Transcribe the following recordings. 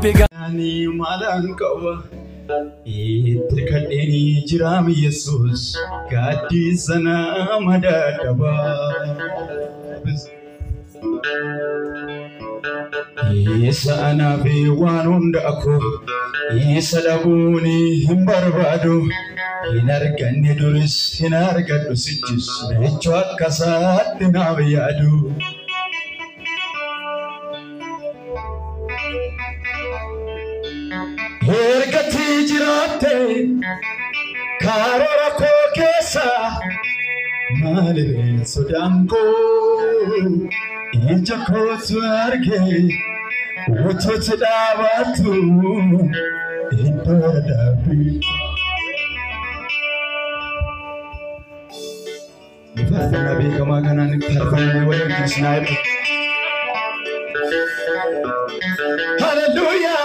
يعني مالانكوا يتكلني جرام يسوس قادي سنا مدادبا يسا أنا في وانون داكو يسا لبوني هم بربادو هنرغني درس هنرغدو سجس نهجوات كسات نابيادو هرغتي جراتي كارورا كوكيسا مالي سودانكو إنجاكو سواركي وتوت داباتو إنتو دابي نفرفنا بي كما كان نفرفنا ويمكن سنايب هاللويا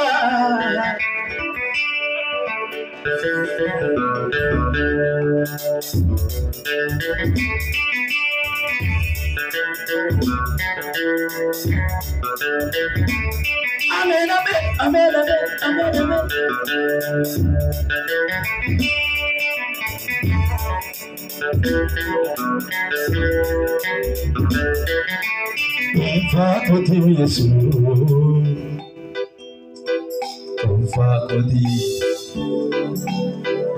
Amen, amen, amen, amen, amen. Confakoti Yesu, confakoti,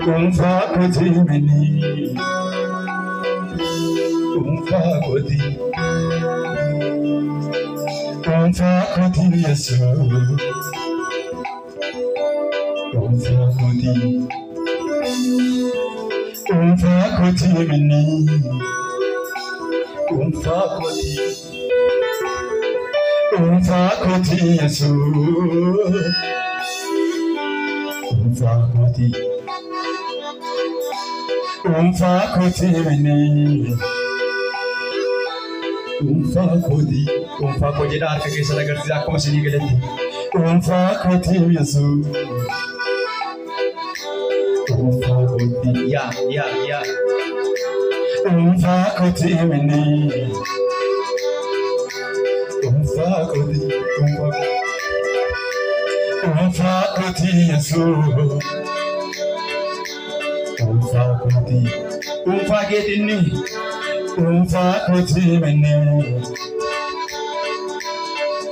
confakoti meni, confakoti, confakoti Yesu, confakoti, confakoti meni, confakoti. Confakoti Yesu, confakoti, confakoti meni, confakoti, confakoti dar ke kesa lagar tidak kau sini gelati, confakoti Yesu, confakoti, ya, confakoti meni. Confakoti Yesu, confakoti, confakoti ni, confakoti meni,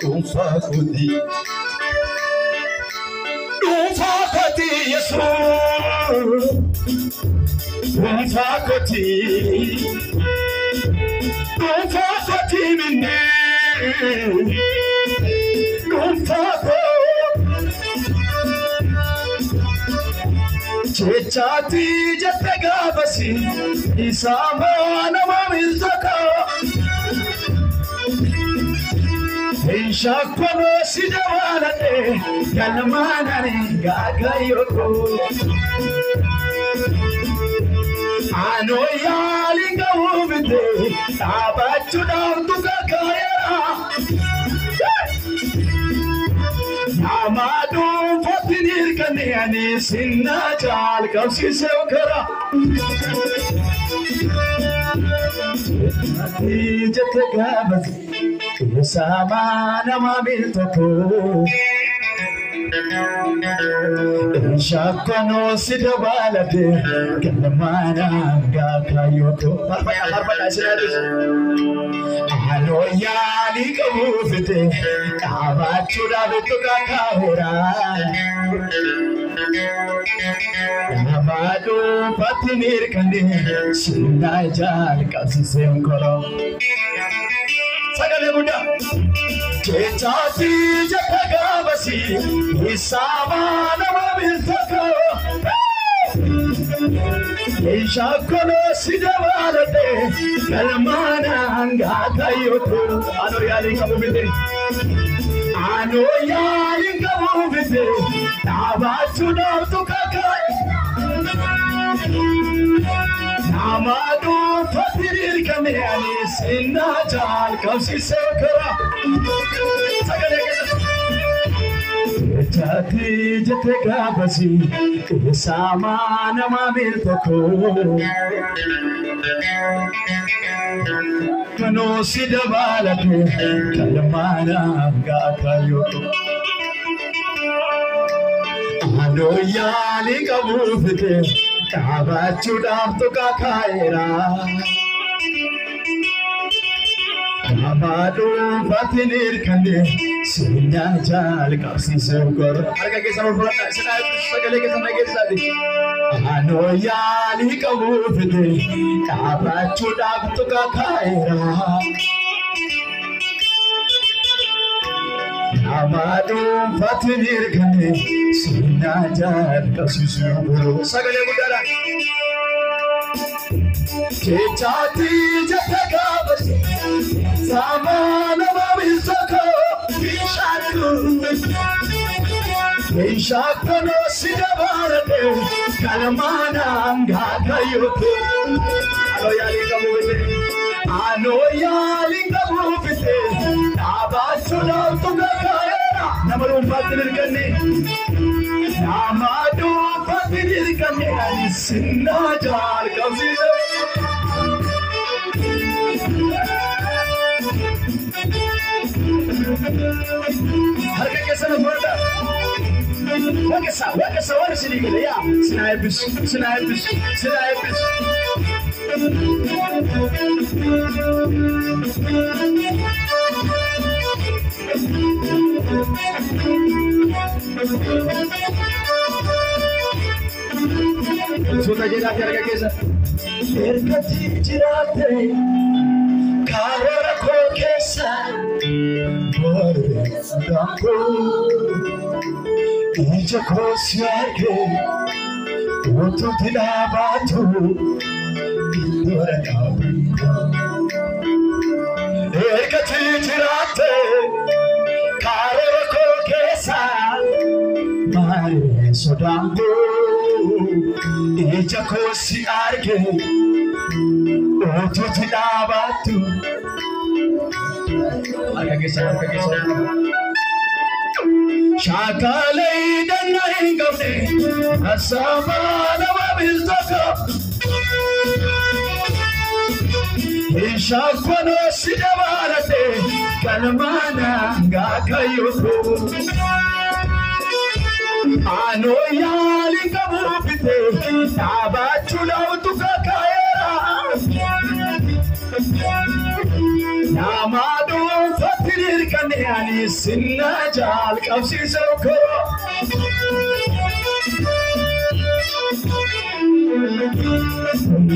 confakoti, confakoti Yesu, confakoti, confakoti meni. Chechati jatega basi isama namamiltaka Inshakwano sidawanate kalmanare gagayoko Ano yalinga ubite abachu dautuka kayara Amadu fatinir kaniyani sinna chal kausi sevkara Jatega basi sama nama miltoko Shakwano sidabalade kalmana gakayoko Arbaya sirades Ano yali kabufite Abachura betuka kahera Amadu patinir kande Sinai jal kasi semkoro Sagale Buddha Chechati jatega basi Isama namamiltaka Shakwano sidabalade kalmana gakayoko Ano yali kabufite Ano yali kabufite Abachura betuka Amadu fatir kamiyani sinna jal kausi sevkara Chati jatega basi sama namamiltoko Kano sidabalate kalmana gakayoko Anoyali kabufite kabachudam tuka khaira Amadu fatinir kande sinya jal kapsi sokor harga ke sama pura sagale ke sama ke sadi Anoyali kabufite kabachudam tuka khaira Amadu fatinir kande sinya jal kapsi sokor sagale mudara ke chati jataka bas Samana babisako Ishaku no sidabarate Kalamana angakayutu Anoyali kabufite Abachuna tukakaya Namaru patirir kanne Namadu patirir kanne Ani sinna jar kabzise Harga kesa na borda. Wakasa wani sini gele ya. Sinaipis. Sudah jadi harga kesa. Harga jirate. Kawara ko kesa. Dampo Ija kosiake Oto tilabatu Indora kabiko Eka titirate Karero kokesa Mare sodampo Ija kosiake Oto tilabatu Harga kesa Shakalai danai gamne Asamana wabizaka Ishaku no sidabarate Kalamana ngakayutu Anoyali kabufite Tabachuna utukakaya Namadu fatirir kane ani sinna jal kapsi soko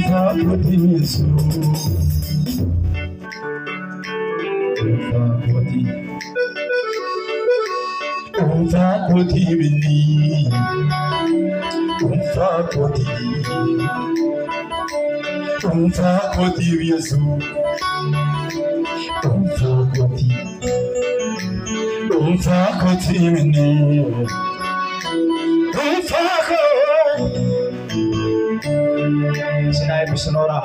Fakoti Yesu Fakoti bini Fakoti Yesu Fakoti mini Fako Sinai Sonora